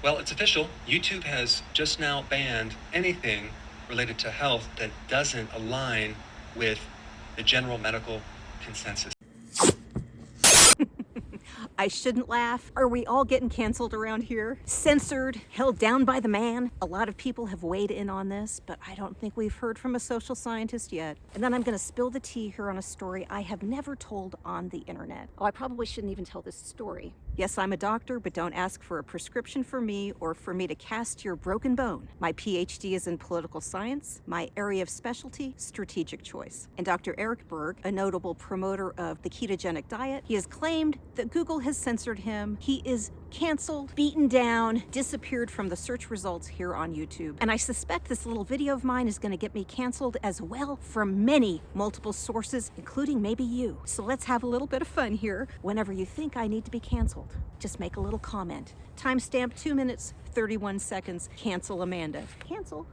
Well, it's official. YouTube has just now banned anything related to health that doesn't align with the general medical consensus. I shouldn't laugh. Are we all getting canceled around here? Censored, held down by the man? A lot of people have weighed in on this, but I don't think we've heard from a social scientist yet. And then I'm gonna spill the tea here on a story I have never told on the internet. Oh, I probably shouldn't even tell this story. Yes, I'm a doctor, but don't ask for a prescription for me or for me to cast your broken bone. My PhD is in political science, my area of specialty, strategic choice. And Dr. Eric Berg, a notable promoter of the ketogenic diet, he has claimed that Google has censored him. He is canceled, beaten down, disappeared from the search results here on YouTube. And I suspect this little video of mine is gonna get me canceled as well from multiple sources, including maybe you. So let's have a little bit of fun here. Whenever you think I need to be canceled, just make a little comment. Timestamp 2 minutes, 31 seconds. Cancel Amanda. Cancel?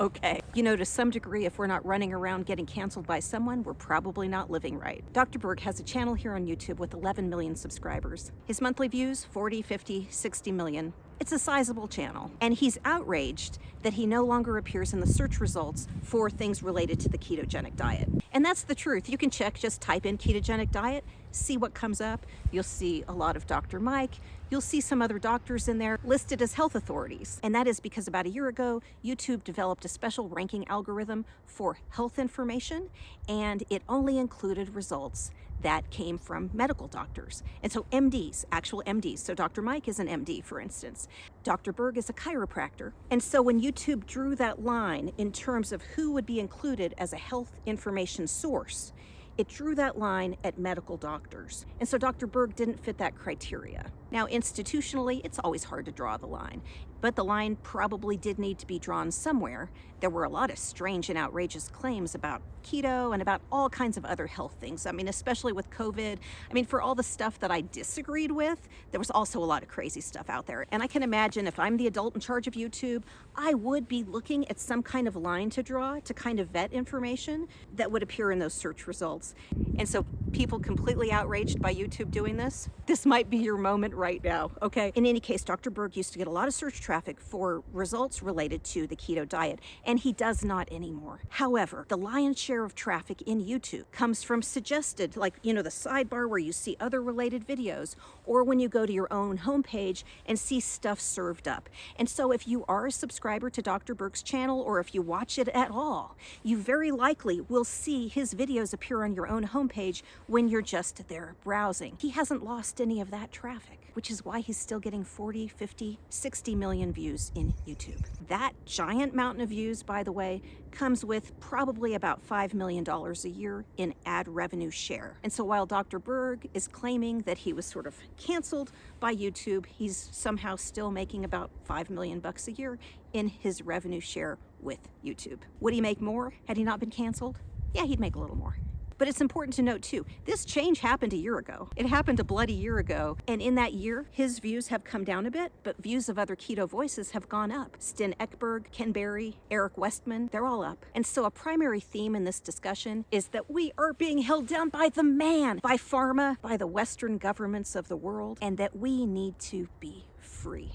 Okay. You know, to some degree, if we're not running around getting canceled by someone, we're probably not living right. Dr. Berg has a channel here on YouTube with 11 million subscribers. His monthly views, 40, 50, 60 million. It's a sizable channel, and he's outraged that he no longer appears in the search results for things related to the ketogenic diet. And that's the truth. You can check, just type in ketogenic diet, see what comes up. You'll see a lot of Dr. Mike. You'll see some other doctors in there listed as health authorities. And that is because about a year ago, YouTube developed a special ranking algorithm for health information, and it only included results that came from medical doctors. And so MDs, actual MDs. So Dr. Mike is an MD, for instance. Dr. Berg is a chiropractor. And so when YouTube drew that line in terms of who would be included as a health information source, it drew that line at medical doctors. And so Dr. Berg didn't fit that criteria. Now, institutionally, it's always hard to draw the line, but the line probably did need to be drawn somewhere. There were a lot of strange and outrageous claims about keto and about all kinds of other health things. I mean, especially with COVID. I mean, for all the stuff that I disagreed with, there was also a lot of crazy stuff out there. And I can imagine if I'm the adult in charge of YouTube, I would be looking at some kind of line to draw to kind of vet information that would appear in those search results. And so people completely outraged by YouTube doing this might be your moment right now, okay? In any case, Dr. Berg used to get a lot of search traffic for results related to the keto diet, and he does not anymore. However, the lion's share of traffic in YouTube comes from suggested, like, you know, the sidebar where you see other related videos, or when you go to your own homepage and see stuff served up. And so if you are a subscriber to Dr. Berg's channel, or if you watch it at all, you very likely will see his videos appear on your own homepage when you're just there browsing. He hasn't lost any of that traffic, which is why he's still getting 40, 50, 60 million views in YouTube. That giant mountain of views, by the way, comes with probably about $5 million a year in ad revenue share. And so while Dr. Berg is claiming that he was sort of canceled by YouTube, he's somehow still making about $5 million a year in his revenue share with YouTube. Would he make more had he not been canceled? Yeah, he'd make a little more. But it's important to note too, this change happened a year ago. It happened a bloody year ago. And in that year, his views have come down a bit, but views of other keto voices have gone up. Sten Ekberg, Ken Berry, Eric Westman, they're all up. And so a primary theme in this discussion is that we are being held down by the man, by pharma, by the Western governments of the world, and that we need to be free.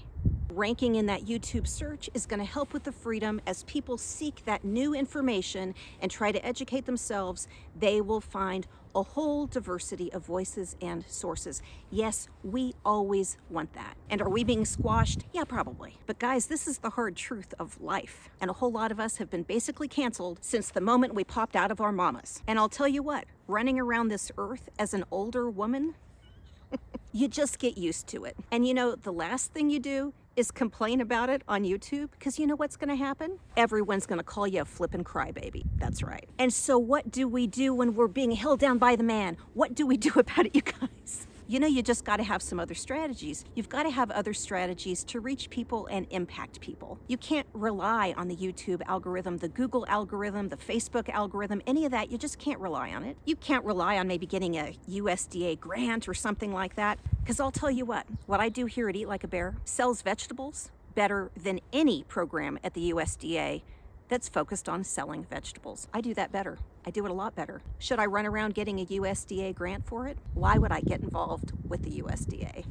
Ranking in that YouTube search is going to help with the freedom as people seek that new information and try to educate themselves. They will find a whole diversity of voices and sources. Yes, we always want that. And are we being squashed? Yeah, probably. But guys, this is the hard truth of life. And a whole lot of us have been basically canceled since the moment we popped out of our mamas. And I'll tell you what, running around this earth as an older woman, you just get used to it. And you know, the last thing you do is complain about it on YouTube, because you know what's gonna happen? Everyone's gonna call you a flippin' crybaby. That's right. And so what do we do when we're being held down by the man? What do we do about it, you guys? You know, you just got to have some other strategies. You've got to have other strategies to reach people and impact people. You can't rely on the YouTube algorithm, the Google algorithm, the Facebook algorithm, any of that. You just can't rely on it. You can't rely on maybe getting a USDA grant or something like that. Because I'll tell you what I do here at Eat Like a Bear sells vegetables better than any program at the USDA that's focused on selling vegetables. I do that better. I do it a lot better. Should I run around getting a USDA grant for it? Why would I get involved with the USDA?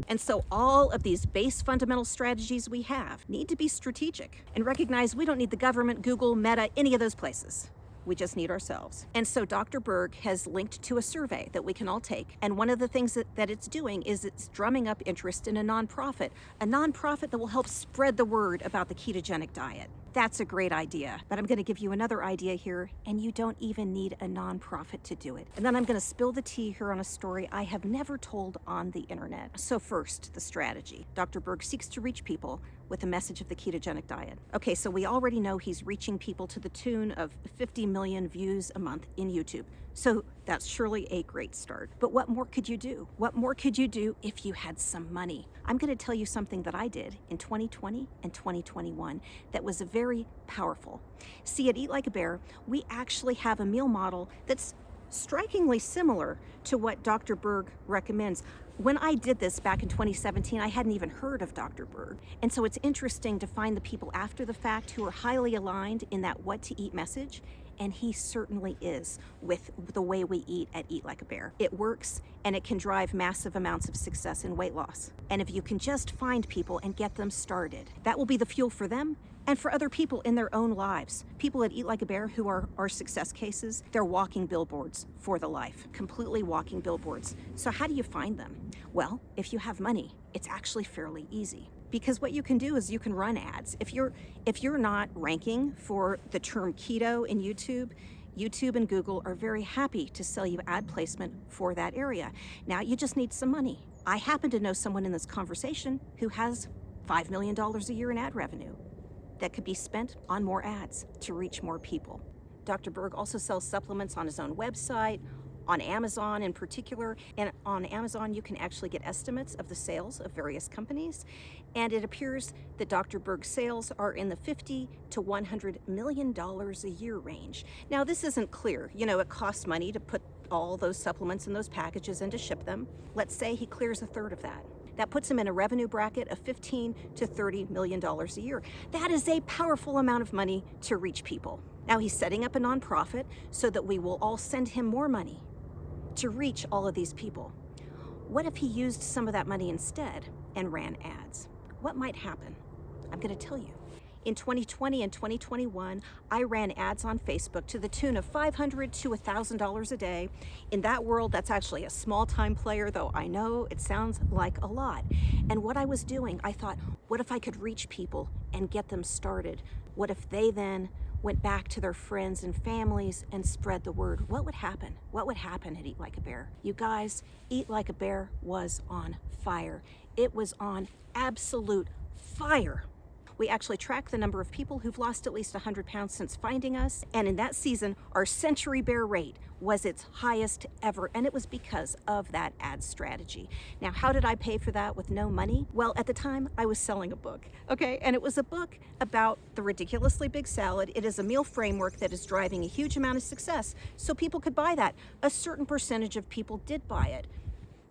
And so all of these base fundamental strategies we have need to be strategic and recognize we don't need the government, Google, Meta, any of those places. We just need ourselves. And so Dr. Berg has linked to a survey that we can all take. And one of the things that it's doing is it's drumming up interest in a nonprofit that will help spread the word about the ketogenic diet. That's a great idea. But I'm going to give you another idea here, and you don't even need a nonprofit to do it. And then I'm going to spill the tea here on a story I have never told on the internet. So first, the strategy. Dr. Berg seeks to reach people with a message of the ketogenic diet. Okay, so we already know he's reaching people to the tune of 50 million views a month in YouTube. So that's surely a great start. But what more could you do? What more could you do if you had some money? I'm going to tell you something that I did in 2020 and 2021 that was very powerful. See, at Eat Like a Bear, we actually have a meal model that's strikingly similar to what Dr. Berg recommends. When I did this back in 2017, I hadn't even heard of Dr. Berg. And so it's interesting to find the people after the fact who are highly aligned in that what to eat message. And he certainly is with the way we eat at Eat Like a Bear. It works, and it can drive massive amounts of success in weight loss. And if you can just find people and get them started, that will be the fuel for them and for other people in their own lives. People at Eat Like a Bear who are success cases, they're walking billboards for the life, completely walking billboards. So how do you find them? Well, if you have money, it's actually fairly easy. Because what you can do is you can run ads. If you're not ranking for the term keto in YouTube and Google are very happy to sell you ad placement for that area. Now you just need some money. I happen to know someone in this conversation who has $5 million a year in ad revenue that could be spent on more ads to reach more people. Dr. Berg also sells supplements on his own website, on Amazon in particular. And on Amazon, you can actually get estimates of the sales of various companies. And it appears that Dr. Berg sales are in the $50 to $100 million a year range. Now, this isn't clear. It costs money to put all those supplements in those packages and to ship them. Let's say he clears a third of that. That puts him in a revenue bracket of $15 to $30 million a year. That is a powerful amount of money to reach people. Now he's setting up a nonprofit so that we will all send him more money to reach all of these people. What if he used some of that money instead and ran ads? What might happen? I'm going to tell you. In 2020 and 2021, I ran ads on Facebook to the tune of $500 to $1,000 a day. In that world, that's actually a small-time player, though I know it sounds like a lot. And what I was doing, I thought, what if I could reach people and get them started? What if they then went back to their friends and families and spread the word? What would happen? What would happen at Eat Like a Bear? You guys, Eat Like a Bear was on fire. It was on absolute fire. We actually track the number of people who've lost at least 100 pounds since finding us. And in that season, our Century Bear rate was its highest ever. And it was because of that ad strategy. Now, how did I pay for that with no money? Well, at the time, I was selling a book. Okay, and it was a book about the ridiculously big salad. It is a meal framework that is driving a huge amount of success. So people could buy that. A certain percentage of people did buy it.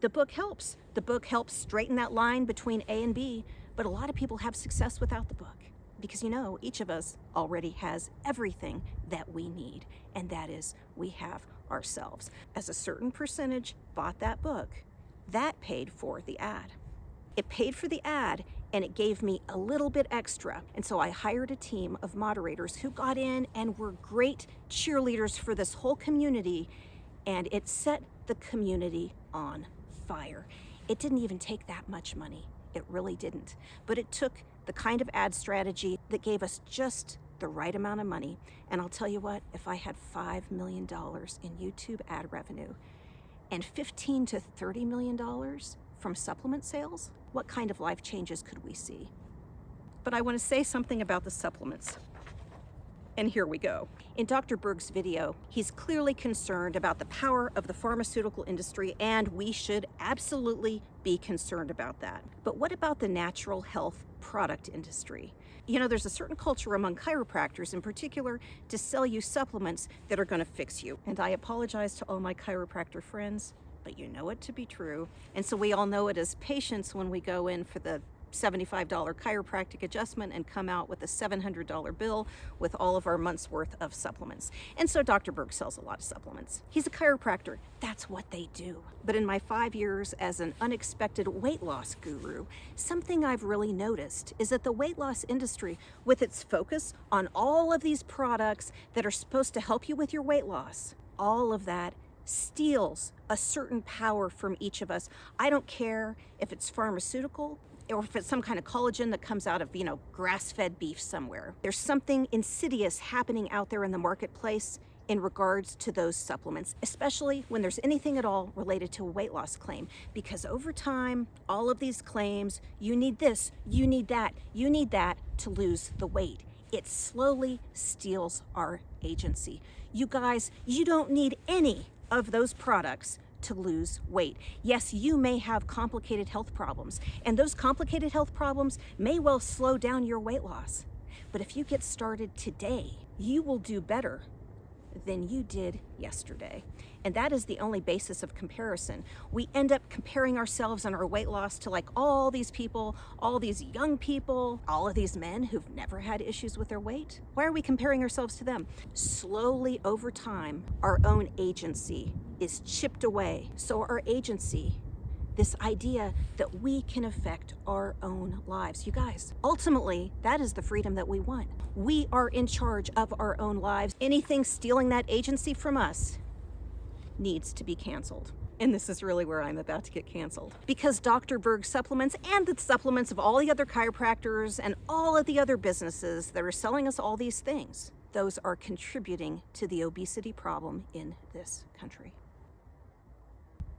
The book helps. The book helps straighten that line between A and B. But a lot of people have success without the book because, each of us already has everything that we need, and that is we have ourselves. As a certain percentage bought that book, that paid for the ad. It paid for the ad, and it gave me a little bit extra. And so I hired a team of moderators who got in and were great cheerleaders for this whole community, and it set the community on fire. It didn't even take that much money. It really didn't. But it took the kind of ad strategy that gave us just the right amount of money. And I'll tell you what, if I had $5 million in YouTube ad revenue and $15 to $30 million from supplement sales, what kind of life changes could we see? But I want to say something about the supplements. And here we go. In Dr. Berg's video, he's clearly concerned about the power of the pharmaceutical industry, and we should absolutely be concerned about that. But what about the natural health product industry? There's a certain culture among chiropractors in particular to sell you supplements that are going to fix you. And I apologize to all my chiropractor friends, but you know it to be true. And so we all know it as patients when we go in for the $75 chiropractic adjustment and come out with a $700 bill with all of our month's worth of supplements. And so Dr. Berg sells a lot of supplements. He's a chiropractor. That's what they do. But in my 5 years as an unexpected weight loss guru, something I've really noticed is that the weight loss industry, with its focus on all of these products that are supposed to help you with your weight loss, all of that steals a certain power from each of us. I don't care if it's pharmaceutical or if it's some kind of collagen that comes out of, grass-fed beef somewhere. There's something insidious happening out there in the marketplace in regards to those supplements, especially when there's anything at all related to a weight loss claim. Because over time, all of these claims, you need this, you need that to lose the weight. It slowly steals our agency. You guys, you don't need any of those products to lose weight. Yes, you may have complicated health problems, and those complicated health problems may well slow down your weight loss. But if you get started today, you will do better than you did yesterday. And that is the only basis of comparison. We end up comparing ourselves and our weight loss to like all these people, all these young people, all of these men who've never had issues with their weight. Why are we comparing ourselves to them? Slowly over time, our own agency is chipped away. So our agency, this idea that we can affect our own lives. You guys, ultimately, that is the freedom that we want. We are in charge of our own lives. Anything stealing that agency from us needs to be canceled. And this is really where I'm about to get canceled. Because Dr. Berg supplements and the supplements of all the other chiropractors and all of the other businesses that are selling us all these things, those are contributing to the obesity problem in this country.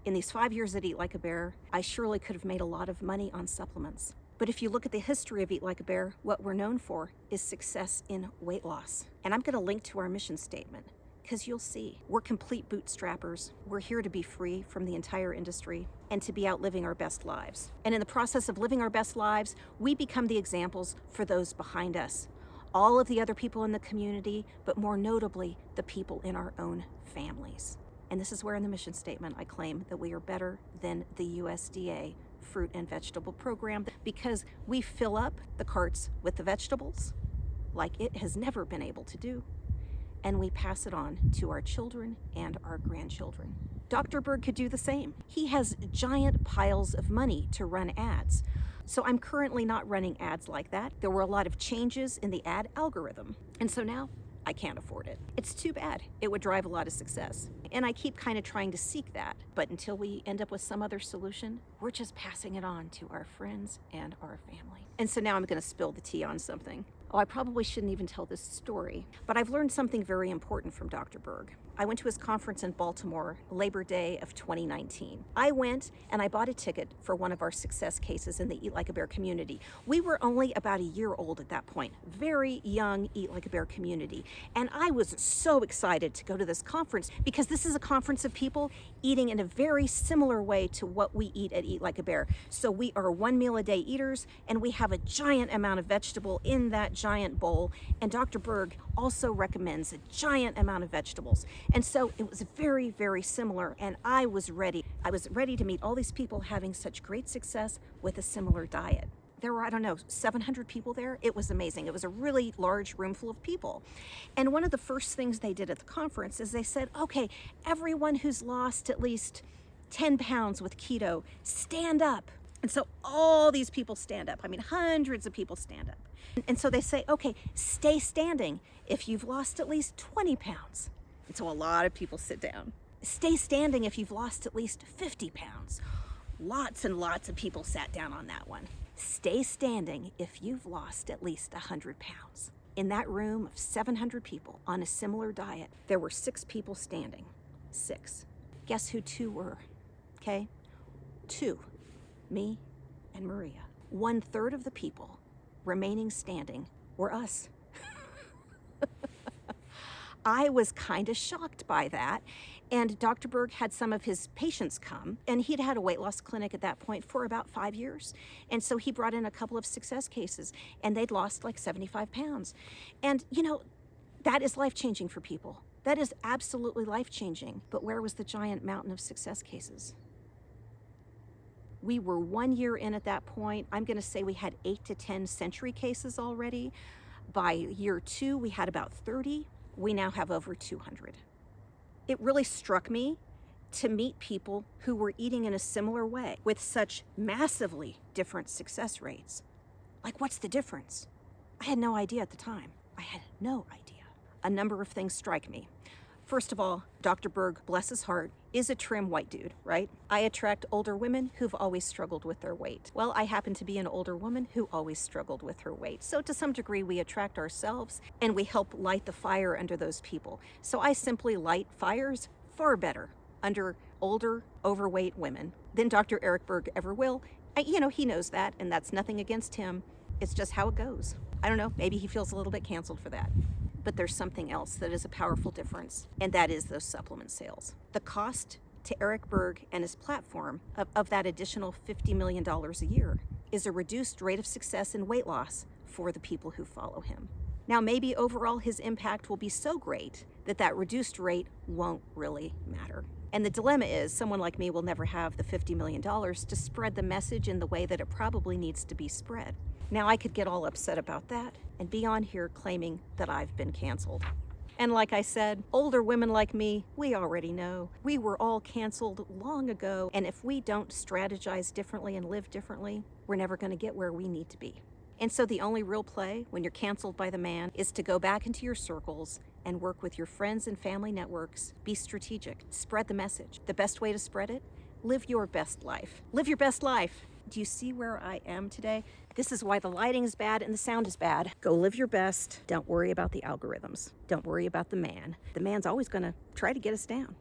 In these 5 years at Eat Like a Bear, I surely could have made a lot of money on supplements. But if you look at the history of Eat Like a Bear, what we're known for is success in weight loss. And I'm gonna link to our mission statement, because you'll see, we're complete bootstrappers. We're here to be free from the entire industry and to be out living our best lives. And in the process of living our best lives, we become the examples for those behind us. All of the other people in the community, but more notably, the people in our own families. And this is where in the mission statement I claim that we are better than the USDA fruit and vegetable program, because we fill up the carts with the vegetables like it has never been able to do, and we pass it on to our children and our grandchildren. Dr. Berg could do the same. He has giant piles of money to run ads. So I'm currently not running ads like that. There were a lot of changes in the ad algorithm, and so now I can't afford it. It's too bad. It would drive a lot of success. And I keep kind of trying to seek that. But until we end up with some other solution, we're just passing it on to our friends and our family. And so now I'm going to spill the tea on something. Oh, I probably shouldn't even tell this story, but I've learned something very important from Dr. Berg. I went to his conference in Baltimore, Labor Day of 2019. I went and I bought a ticket for one of our success cases in the Eat Like a Bear community. We were only about a year old at that point, very young Eat Like a Bear community. And I was so excited to go to this conference because this is a conference of people eating in a very similar way to what we eat at Eat Like a Bear. So we are 1 meal a day eaters, and we have a giant amount of vegetable in that giant bowl. And Dr. Berg also recommends a giant amount of vegetables. And so it was very, very similar, and I was ready. I was ready to meet all these people having such great success with a similar diet. There were, 700 people there. It was amazing. It was a really large room full of people. And one of the first things they did at the conference is they said, okay, everyone who's lost at least 10 pounds with keto, stand up. And so all these people stand up. Hundreds of people stand up. And so they say, okay, stay standing if you've lost at least 20 pounds. And so a lot of people sit down. Stay standing if you've lost at least 50 pounds. Lots and lots of people sat down on that one. Stay standing if you've lost at least 100 pounds. In that room of 700 people on a similar diet, there were 6 people standing. 6. Guess who 2 were? Okay? 2. Me and Maria. 1/3 of the people remaining standing were us. I was kind of shocked by that. And Dr. Berg had some of his patients come, and he'd had a weight loss clinic at that point for about 5 years. And so he brought in a couple of success cases, and they'd lost like 75 pounds. And, that is life-changing for people. That is absolutely life-changing. But where was the giant mountain of success cases? We were 1 year in at that point. I'm going to say we had 8 to 10 century cases already. By year 2, we had about 30. We now have over 200. It really struck me to meet people who were eating in a similar way with such massively different success rates. Like, what's the difference? I had no idea at the time. I had no idea. A number of things strike me. First of all, Dr. Berg, bless his heart, is a trim white dude, right? I attract older women who've always struggled with their weight. Well, I happen to be an older woman who always struggled with her weight. So to some degree, we attract ourselves and we help light the fire under those people. So I simply light fires far better under older, overweight women than Dr. Eric Berg ever will. He knows that, and that's nothing against him. It's just how it goes. I don't know, maybe he feels a little bit canceled for that. But there's something else that is a powerful difference, and that is those supplement sales. The cost to Eric Berg and his platform of that additional $50 million a year is a reduced rate of success in weight loss for the people who follow him. Now, maybe overall his impact will be so great that that reduced rate won't really matter. And the dilemma is someone like me will never have the $50 million to spread the message in the way that it probably needs to be spread. Now, I could get all upset about that and be on here claiming that I've been canceled. And like I said, older women like me, we already know. We were all canceled long ago, and if we don't strategize differently and live differently, we're never going to get where we need to be. And so the only real play when you're canceled by the man is to go back into your circles and work with your friends and family networks. Be strategic. Spread the message. The best way to spread it? Live your best life. Live your best life. Do you see where I am today? This is why the lighting is bad and the sound is bad. Go live your best. Don't worry about the algorithms. Don't worry about the man. The man's always going to try to get us down.